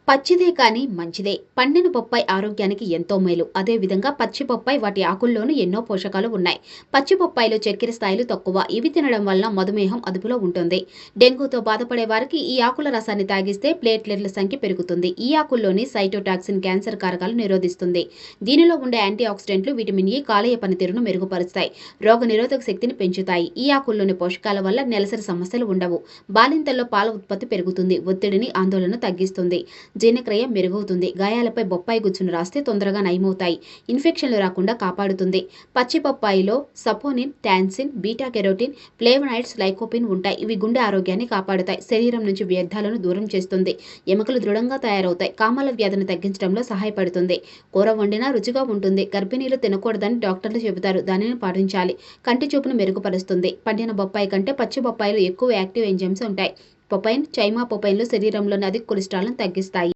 పచ్చిదే కానీ మంచిదే. పండిన బొప్పాయి ఆరోగ్యానికి ఎంతో మేలు. అదే విధంగా పచ్చి బొప్పాయి వాటి ఆకుల్లోనూ ఎన్నో పోషకాలు ఉన్నాయి. పచ్చి బొప్పాయిలో చక్కెర స్థాయిలు తక్కువ. ఇవి తినడం వలన మధుమేహం అదుపులో ఉంటుంది. డెంగ్యూతో బాధపడే వారికి ఈ ఆకుల రసాన్ని తాగిస్తే ప్లేట్లెట్ల సంఖ్య పెరుగుతుంది. ఈ ఆకుల్లోని సైటోటాక్సిన్ క్యాన్సర్ కారకాలు నిరోధిస్తుంది. దీనిలో ఉండే యాంటీ ఆక్సిడెంట్లు విటమిన్ ఇ కాలేయ పనితీరును మెరుగుపరుస్తాయి. రోగనిరోధక శక్తిని పెంచుతాయి. ఈ ఆకుల్లోని పోషకాల వల్ల నెలసరి సమస్యలు ఉండవు. బాలింతల్లో పాల ఉత్పత్తి పెరుగుతుంది. ఒత్తిడిని ఆందోళన తగ్గిస్తుంది. జీర్ణక్రియ మెరుగవుతుంది. గాయాలపై బొప్పాయి గుజ్జును రాస్తే తొందరగా నయమవుతాయి. ఇన్ఫెక్షన్లు రాకుండా కాపాడుతుంది. పచ్చి బొప్పాయిలో saponin, tannin, beta carotene, flavonoids, lycopene ఉంటాయి. ఇవి గుండె ఆరోగ్యాన్ని కాపాడుతాయి. శరీరం నుంచి వ్యర్థాలను దూరం చేస్తుంది. ఎముకలు దృఢంగా తయారవుతాయి. కామాల వ్యాధిని తగ్గించడంలో సహాయపడుతుంది. కూర వండినా రుచిగా ఉంటుంది. గర్భిణీలు తినకూడదని డాక్టర్లు చెబుతారు. దానిని పాటించాలి. కంటి చూపును మెరుగుపరుస్తుంది. పండిన బొప్పాయి కంటే పచ్చి బొప్పాయిలో ఎక్కువ యాక్టివ్ ఎంజైమ్స్ ఉంటాయి. పొపైన్, చైమా పొపైన్లు శరీరంలోని అధిక కొలెస్ట్రాల్ను తగ్గిస్తాయి.